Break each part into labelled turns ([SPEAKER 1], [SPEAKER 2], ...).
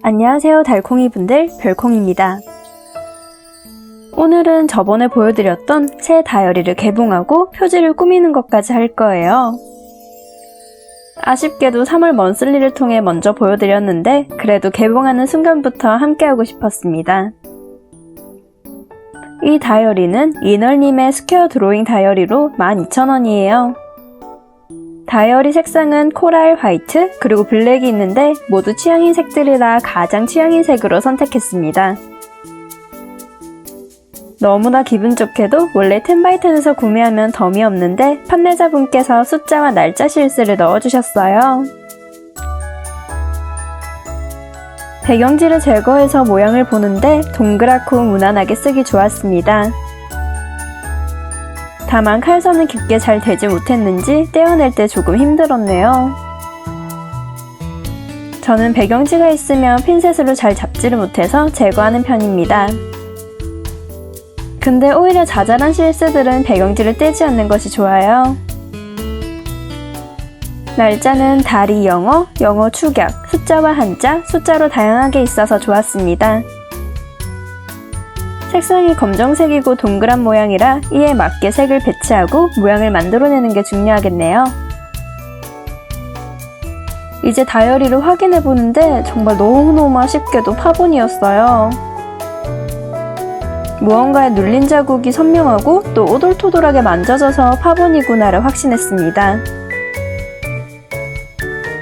[SPEAKER 1] 안녕하세요 달콩이 분들, 별콩입니다. 오늘은 저번에 보여드렸던 새 다이어리를 개봉하고 표지를 꾸미는 것까지 할 거예요. 아쉽게도 3월 먼슬리를 통해 먼저 보여드렸는데 그래도 개봉하는 순간부터 함께하고 싶었습니다. 이 다이어리는 이널님의 스퀘어 드로잉 다이어리로 12,000원이에요. 다이어리 색상은 코랄, 화이트, 그리고 블랙이 있는데 모두 취향인 색들이라 가장 취향인 색으로 선택했습니다. 너무나 기분 좋게도 원래 10x10에서 구매하면 덤이 없는데 판매자분께서 숫자와 날짜 실스를 넣어주셨어요. 배경지를 제거해서 모양을 보는데 동그랗고 무난하게 쓰기 좋았습니다. 다만 칼선은 깊게 잘 되지 못했는지 떼어낼 때 조금 힘들었네요. 저는 배경지가 있으면 핀셋으로 잘 잡지를 못해서 제거하는 편입니다. 근데 오히려 자잘한 실수들은 배경지를 떼지 않는 것이 좋아요. 날짜는 달이 영어, 영어 축약, 숫자와 한자, 숫자로 다양하게 있어서 좋았습니다. 색상이 검정색이고 동그란 모양이라 이에 맞게 색을 배치하고 모양을 만들어내는 게 중요하겠네요. 이제 다이어리를 확인해보는데 정말 너무너무 아쉽게도 파본이었어요. 무언가에 눌린 자국이 선명하고 또 오돌토돌하게 만져져서 파본이구나를 확신했습니다.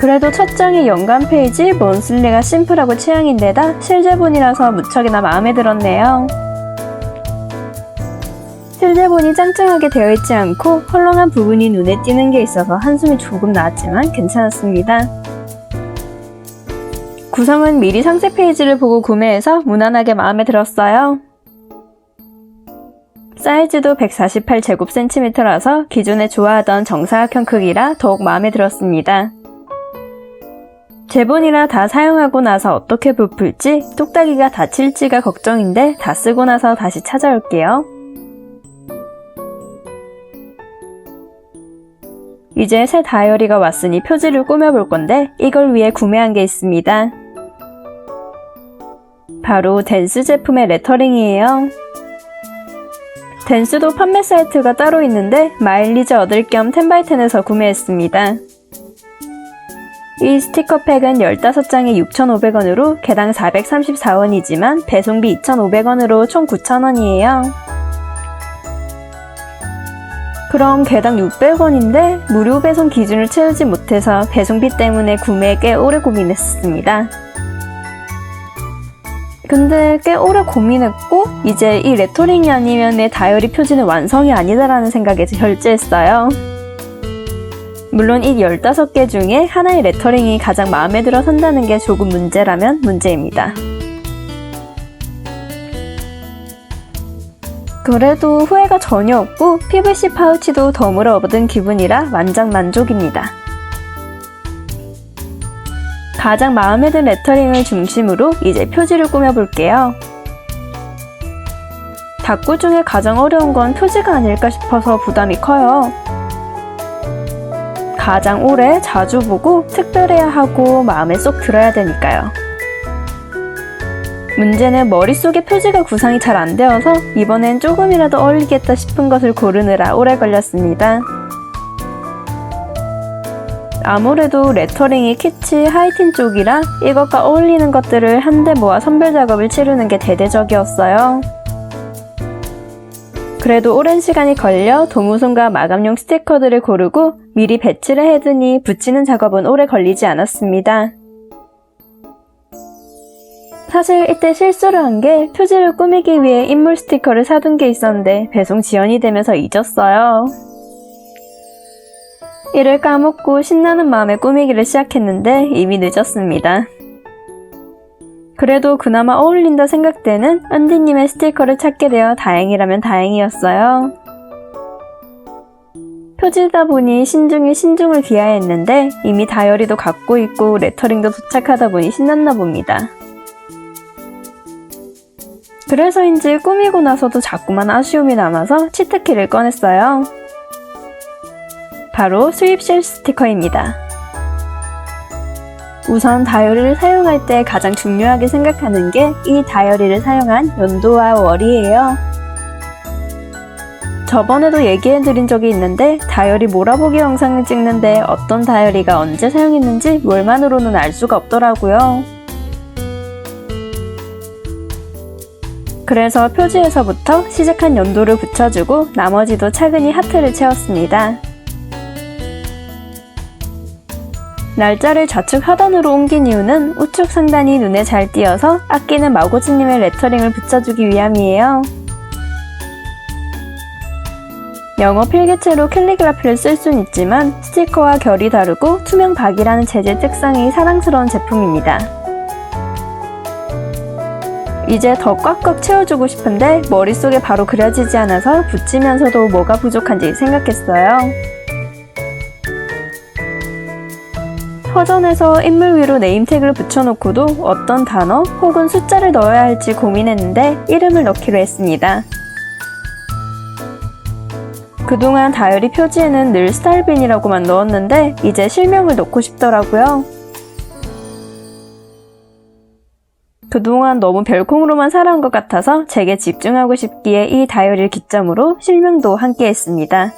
[SPEAKER 1] 그래도 첫 장의 연간 페이지 먼슬리가 심플하고 취향인데다 실제본이라서 무척이나 마음에 들었네요. 실제본이 짱짱하게 되어 있지 않고 헐렁한 부분이 눈에 띄는 게 있어서 한숨이 조금 나왔지만 괜찮았습니다. 구성은 미리 상세 페이지를 보고 구매해서 무난하게 마음에 들었어요. 사이즈도 148제곱cm라서 기존에 좋아하던 정사각형 크기라 더욱 마음에 들었습니다. 제본이라 다 사용하고 나서 어떻게 부풀지, 똑딱이가 다칠지가 걱정인데 다 쓰고 나서 다시 찾아올게요. 이제 새 다이어리가 왔으니 표지를 꾸며볼 건데 이걸 위해 구매한 게 있습니다. 바로 댄스 제품의 레터링이에요. 댄스도 판매 사이트가 따로 있는데 마일리지 얻을 겸 10x10에서 구매했습니다. 이 스티커팩은 15장에 6,500원으로 개당 434원이지만 배송비 2,500원으로 총 9,000원이에요. 그럼 개당 600원인데 무료 배송 기준을 채우지 못해서 배송비 때문에 구매에 꽤 오래 고민했습니다. 근데 꽤 오래 고민했고 이제 이 레터링이 아니면 내 다이어리 표지는 완성이 아니다라는 생각에서 결제했어요. 물론 이 15개 중에 하나의 레터링이 가장 마음에 들어 산다는 게 조금 문제라면 문제입니다. 그래도 후회가 전혀 없고 PVC 파우치도 덤으로 얻은 기분이라 완전 만족입니다. 가장 마음에 든 레터링을 중심으로 이제 표지를 꾸며볼게요. 닦고 중에 가장 어려운 건 표지가 아닐까 싶어서 부담이 커요. 가장 오래 자주 보고 특별해야 하고 마음에 쏙 들어야 되니까요. 문제는 머릿속에 표지가 구상이 잘 안 되어서 이번엔 조금이라도 어울리겠다 싶은 것을 고르느라 오래 걸렸습니다. 아무래도 레터링이 키치, 하이틴 쪽이라 이것과 어울리는 것들을 한데 모아 선별 작업을 치르는 게 대대적이었어요. 그래도 오랜 시간이 걸려 도무송과 마감용 스티커들을 고르고 미리 배치를 해두니 붙이는 작업은 오래 걸리지 않았습니다. 사실 이때 실수를 한 게 표지를 꾸미기 위해 인물 스티커를 사둔 게 있었는데 배송 지연이 되면서 잊었어요. 이를 까먹고 신나는 마음에 꾸미기를 시작했는데 이미 늦었습니다. 그래도 그나마 어울린다 생각되는 은디님의 스티커를 찾게 되어 다행이라면 다행이었어요. 표지다 보니 신중에 신중을 기해야 했는데 이미 다이어리도 갖고 있고 레터링도 도착하다 보니 신났나 봅니다. 그래서인지 꾸미고 나서도 자꾸만 아쉬움이 남아서 치트키를 꺼냈어요. 바로 수입실 스티커입니다. 우선 다이어리를 사용할 때 가장 중요하게 생각하는 게 이 다이어리를 사용한 연도와 월이에요. 저번에도 얘기해드린 적이 있는데 다이어리 몰아보기 영상을 찍는데 어떤 다이어리가 언제 사용했는지 월만으로는 알 수가 없더라고요. 그래서 표지에서부터 시작한 연도를 붙여주고 나머지도 차근히 하트를 채웠습니다. 날짜를 좌측 하단으로 옮긴 이유는 우측 상단이 눈에 잘 띄어서 아끼는 마고지님의 레터링을 붙여주기 위함이에요. 영어 필기체로 캘리그라피를 쓸 순 있지만 스티커와 결이 다르고 투명 박이라는 재질 특성이 사랑스러운 제품입니다. 이제 더 꽉꽉 채워주고 싶은데 머릿속에 바로 그려지지 않아서 붙이면서도 뭐가 부족한지 생각했어요. 서점에서 인물 위로 네임택을 붙여놓고도 어떤 단어 혹은 숫자를 넣어야 할지 고민했는데 이름을 넣기로 했습니다. 그동안 다이어리 표지에는 늘 스타일빈이라고만 넣었는데 이제 실명을 넣고 싶더라고요. 그동안 너무 별콩으로만 살아온 것 같아서 제게 집중하고 싶기에 이 다이어리를 기점으로 실명도 함께 했습니다.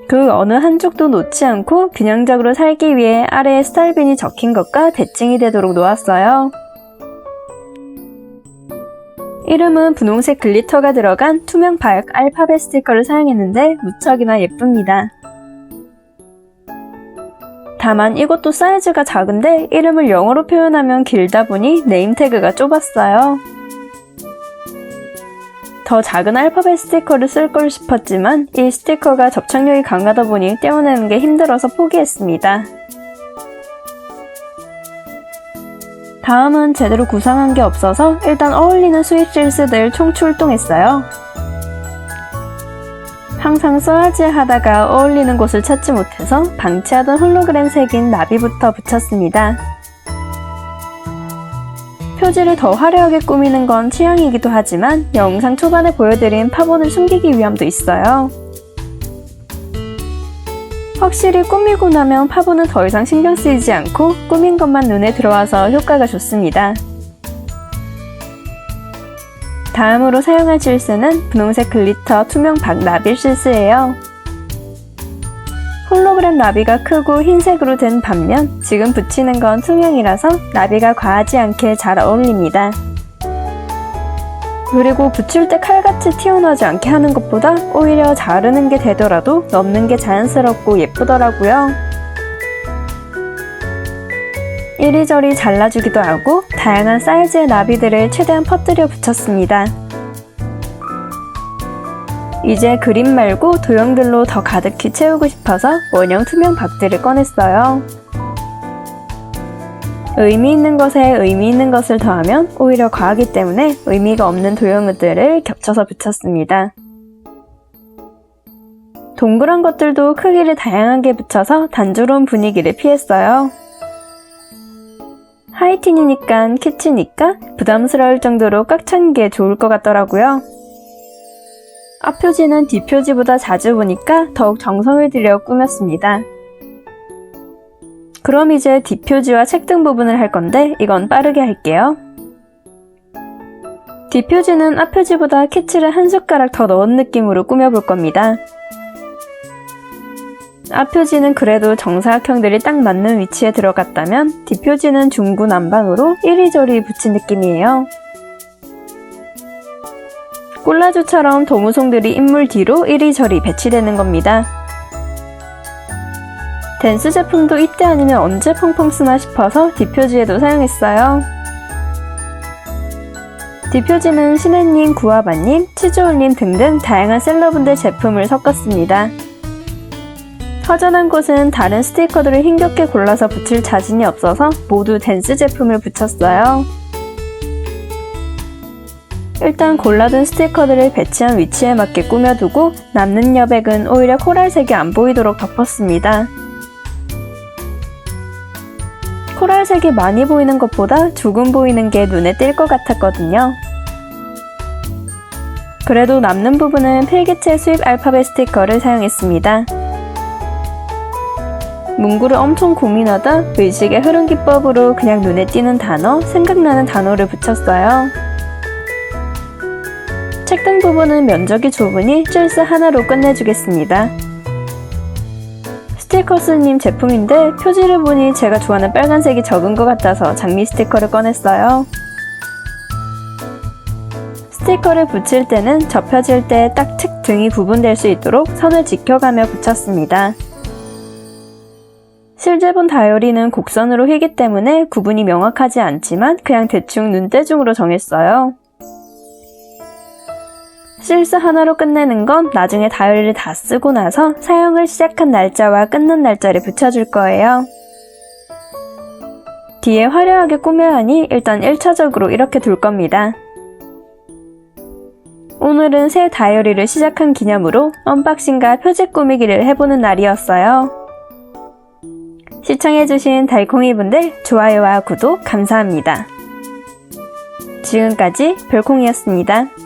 [SPEAKER 1] 그 어느 한쪽도 놓지 않고 균형적으로 살기 위해 아래에 스타일빈이 적힌 것과 대칭이 되도록 놓았어요. 이름은 분홍색 글리터가 들어간 투명 박 알파벳 스티커를 사용했는데 무척이나 예쁩니다. 다만 이것도 사이즈가 작은데 이름을 영어로 표현하면 길다 보니 네임태그가 좁았어요. 더 작은 알파벳 스티커를 쓸 걸 싶었지만 이 스티커가 접착력이 강하다 보니 떼어내는 게 힘들어서 포기했습니다. 다음은 제대로 구상한 게 없어서 일단 어울리는 수입 실스들 총출동했어요. 항상 써야지 하다가 어울리는 곳을 찾지 못해서 방치하던 홀로그램 색인 나비부터 붙였습니다. 표지를 더 화려하게 꾸미는 건 취향이기도 하지만 영상 초반에 보여드린 파본을 숨기기 위함도 있어요. 확실히 꾸미고 나면 파본은 더 이상 신경 쓰이지 않고 꾸민 것만 눈에 들어와서 효과가 좋습니다. 다음으로 사용할 실스는 분홍색 글리터 투명 박 나비 실스예요. 홀로그램 나비가 크고 흰색으로 된 반면 지금 붙이는 건 투명이라서 나비가 과하지 않게 잘 어울립니다. 그리고 붙일 때 칼같이 튀어나오지 않게 하는 것보다 오히려 자르는 게 되더라도 넣는 게 자연스럽고 예쁘더라고요. 이리저리 잘라주기도 하고 다양한 사이즈의 나비들을 최대한 퍼뜨려 붙였습니다. 이제 그림 말고 도형들로 더 가득히 채우고 싶어서 원형 투명 박들을 꺼냈어요. 의미 있는 것에 의미 있는 것을 더하면 오히려 과하기 때문에 의미가 없는 도형들을 겹쳐서 붙였습니다. 동그란 것들도 크기를 다양하게 붙여서 단조로운 분위기를 피했어요. 하이틴이니까 키치니까 부담스러울 정도로 꽉 찬 게 좋을 것 같더라고요. 앞표지는 뒷표지보다 자주 보니까 더욱 정성을 들여 꾸몄습니다. 그럼 이제 뒷표지와 책등 부분을 할 건데 이건 빠르게 할게요. 뒷표지는 앞표지보다 키치를 한 숟가락 더 넣은 느낌으로 꾸며볼 겁니다. 앞표지는 그래도 정사각형들이 딱 맞는 위치에 들어갔다면 뒷표지는 중구난방으로 이리저리 붙인 느낌이에요. 꼴라주처럼 도무송들이 인물 뒤로 이리저리 배치되는 겁니다. 댄스 제품도 이때 아니면 언제 펑펑 쓰나 싶어서 뒷표지에도 사용했어요. 뒷표지는 신혜님, 구아바님, 치즈올님 등등 다양한 셀러분들 제품을 섞었습니다. 허전한 곳은 다른 스티커들을 힘겹게 골라서 붙일 자신이 없어서 모두 댄스 제품을 붙였어요. 일단 골라둔 스티커들을 배치한 위치에 맞게 꾸며두고 남는 여백은 오히려 코랄색이 안 보이도록 덮었습니다. 코랄색이 많이 보이는 것보다 조금 보이는 게 눈에 띌 것 같았거든요. 그래도 남는 부분은 필기체 수입 알파벳 스티커를 사용했습니다. 문구를 엄청 고민하다 의식의 흐름 기법으로 그냥 눈에 띄는 단어, 생각나는 단어를 붙였어요. 책등 부분은 면적이 좁으니 실스 하나로 끝내주겠습니다. 스티커스님 제품인데 표지를 보니 제가 좋아하는 빨간색이 적은 것 같아서 장미 스티커를 꺼냈어요. 스티커를 붙일 때는 접혀질 때 딱 책 등이 구분될 수 있도록 선을 지켜가며 붙였습니다. 실제본 다이어리는 곡선으로 휘기 때문에 구분이 명확하지 않지만 그냥 대충 눈대중으로 정했어요. 실스 하나로 끝내는 건 나중에 다이어리를 다 쓰고 나서 사용을 시작한 날짜와 끝난 날짜를 붙여줄 거예요. 뒤에 화려하게 꾸며야 하니 일단 1차적으로 이렇게 둘 겁니다. 오늘은 새 다이어리를 시작한 기념으로 언박싱과 표지 꾸미기를 해보는 날이었어요. 시청해주신 달콩이분들 좋아요와 구독 감사합니다. 지금까지 별콩이었습니다.